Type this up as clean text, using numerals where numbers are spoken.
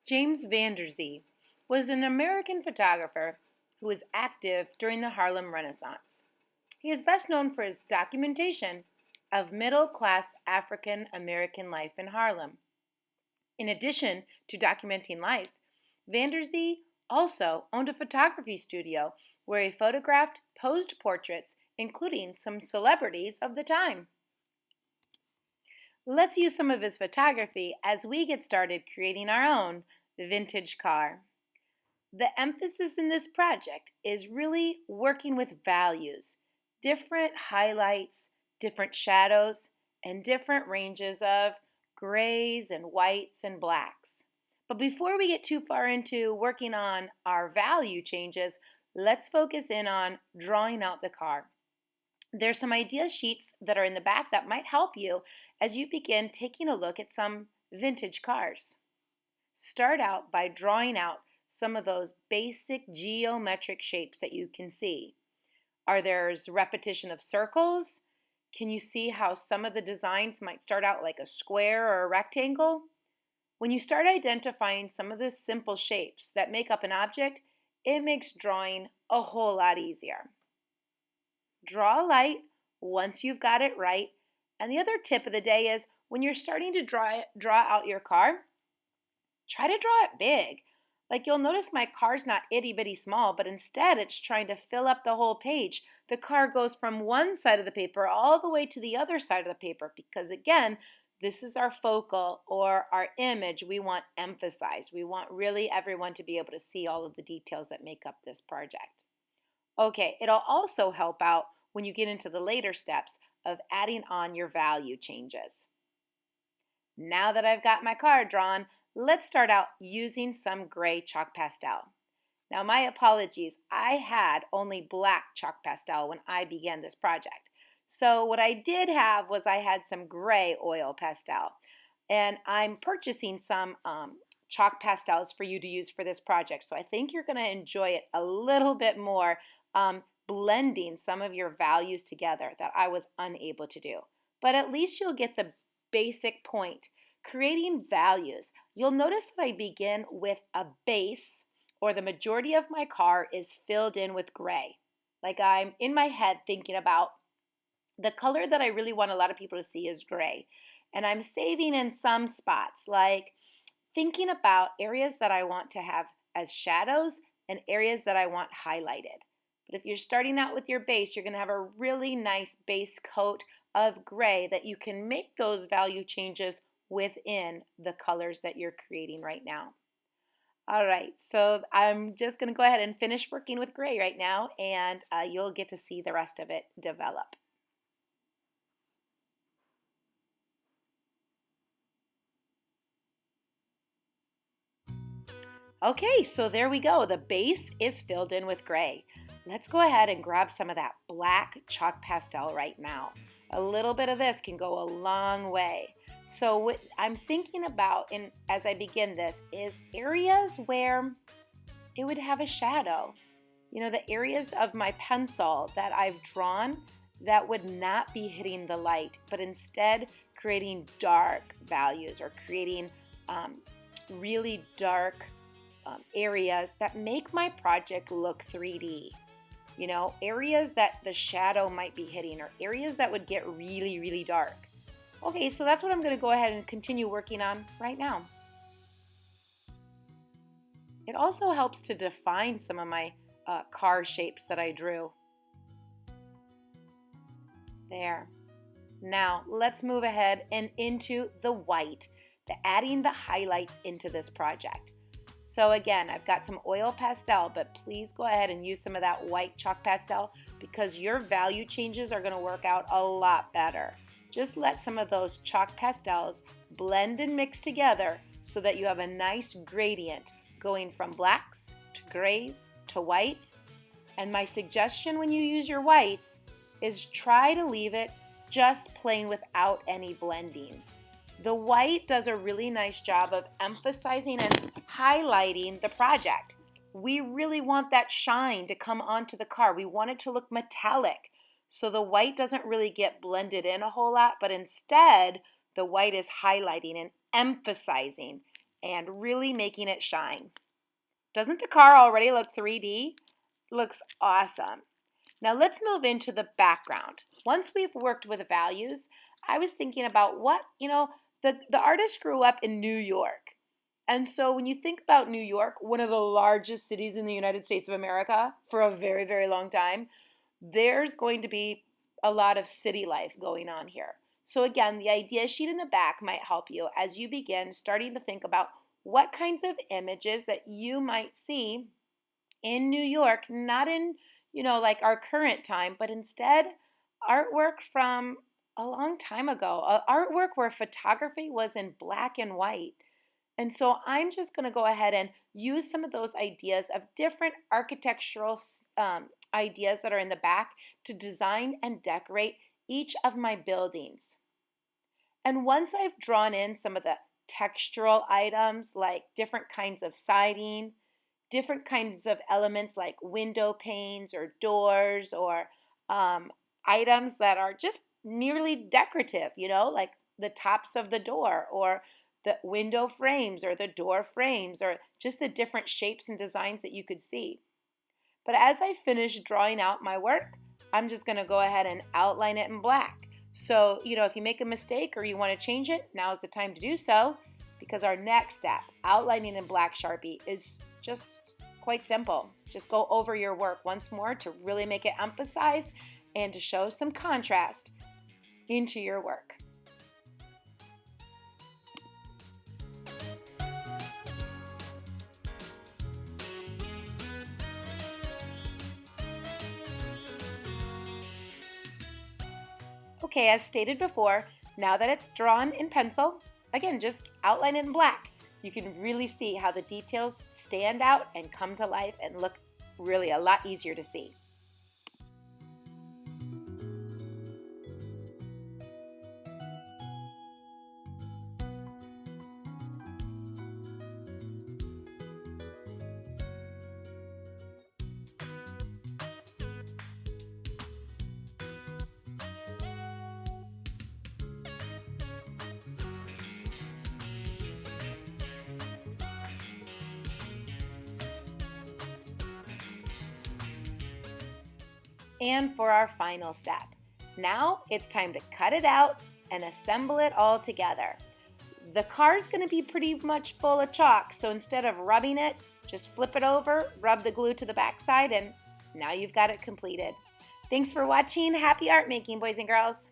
James Van der Zee was an American photographer who was active during the Harlem Renaissance. He is best known for his documentation of middle class African American life in Harlem. In addition to documenting life, Van der Zee also owned a photography studio where he photographed posed portraits, including some celebrities of the time. Let's use some of his photography as we get started creating our own vintage car. The emphasis in this project is really working with values, different highlights, different shadows, and different ranges of grays and whites and blacks. But before we get too far into working on our value changes, let's focus in on drawing out the car. There's some idea sheets that are in the back that might help you as you begin taking a look at some vintage cars. Start out by drawing out some of those basic geometric shapes that you can see. There's repetition of circles? Can you see how some of the designs might start out like a square or a rectangle? When you start identifying some of the simple shapes that make up an object, it makes drawing a whole lot easier. Draw light once you've got it right. And the other tip of the day is when you're starting to draw out your car, try to draw it big. Like you'll notice my car's not itty bitty small, but instead it's trying to fill up the whole page. The car goes from one side of the paper all the way to the other side of the paper because again, this is our focal or our image we want emphasized. We want really everyone to be able to see all of the details that make up this project. Okay, it'll also help out when you get into the later steps of adding on your value changes. Now that I've got my car drawn, let's start out using some gray chalk pastel. Now my apologies, I had only black chalk pastel when I began this project. So what I did have was I had some gray oil pastel. And I'm purchasing some chalk pastels for you to use for this project. So I think you're going to enjoy it a little bit more, blending some of your values together that I was unable to do. But at least you'll get the basic point. Creating values. You'll notice that I begin with a base, or the majority of my car is filled in with gray. Like I'm in my head thinking about the color that I really want a lot of people to see is gray. And I'm saving in some spots, like thinking about areas that I want to have as shadows and areas that I want highlighted. But if you're starting out with your base, you're going to have a really nice base coat of gray that you can make those value changes within the colors that you're creating right now. All right, so I'm just going to go ahead and finish working with gray right now, and you'll get to see the rest of it develop. Okay, so there we go. The base is filled in with gray. Let's go ahead and grab some of that black chalk pastel right now. A little bit of this can go a long way. So what I'm thinking about as I begin this is areas where it would have a shadow. You know, the areas of my pencil that I've drawn that would not be hitting the light, but instead creating dark values or creating really dark areas that make my project look 3D. You know, areas that the shadow might be hitting or areas that would get really, really dark. Okay, so that's what I'm going to go ahead and continue working on right now. It also helps to define some of my car shapes that I drew. There. Now, let's move ahead and into the white, adding the highlights into this project. So again, I've got some oil pastel, but please go ahead and use some of that white chalk pastel because your value changes are going to work out a lot better. Just let some of those chalk pastels blend and mix together so that you have a nice gradient going from blacks to grays to whites. And my suggestion when you use your whites is try to leave it just plain without any blending. The white does a really nice job of emphasizing and highlighting the project. We really want that shine to come onto the car. We want it to look metallic. So the white doesn't really get blended in a whole lot, but instead the white is highlighting and emphasizing and really making it shine. Doesn't the car already look 3D? Looks awesome. Now let's move into the background. Once we've worked with values, I was thinking about the artist grew up in New York. And so when you think about New York, one of the largest cities in the United States of America for a very, very long time, there's going to be a lot of city life going on here. So again, the idea sheet in the back might help you as you begin starting to think about what kinds of images that you might see in New York, not in, like our current time, but instead artwork from a long time ago, artwork where photography was in black and white. And so I'm just going to go ahead and use some of those ideas of different architectural ideas that are in the back to design and decorate each of my buildings. And once I've drawn in some of the textural items like different kinds of siding, different kinds of elements like window panes or doors or items that are just nearly decorative, like the tops of the door or the window frames or the door frames or just the different shapes and designs that you could see. But as I finish drawing out my work, I'm just going to go ahead and outline it in black. So, if you make a mistake or you want to change it, now's the time to do so, because our next step, outlining in black Sharpie, is just quite simple. Just go over your work once more to really make it emphasized and to show some contrast into your work. Okay, as stated before, now that it's drawn in pencil, again, just outline it in black. You can really see how the details stand out and come to life and look really a lot easier to see. And for our final step, now it's time to cut it out and assemble it all together. The car's going to be pretty much full of chalk, so instead of rubbing it, just flip it over, rub the glue to the backside, and now you've got it completed. Thanks for watching. Happy art making, boys and girls.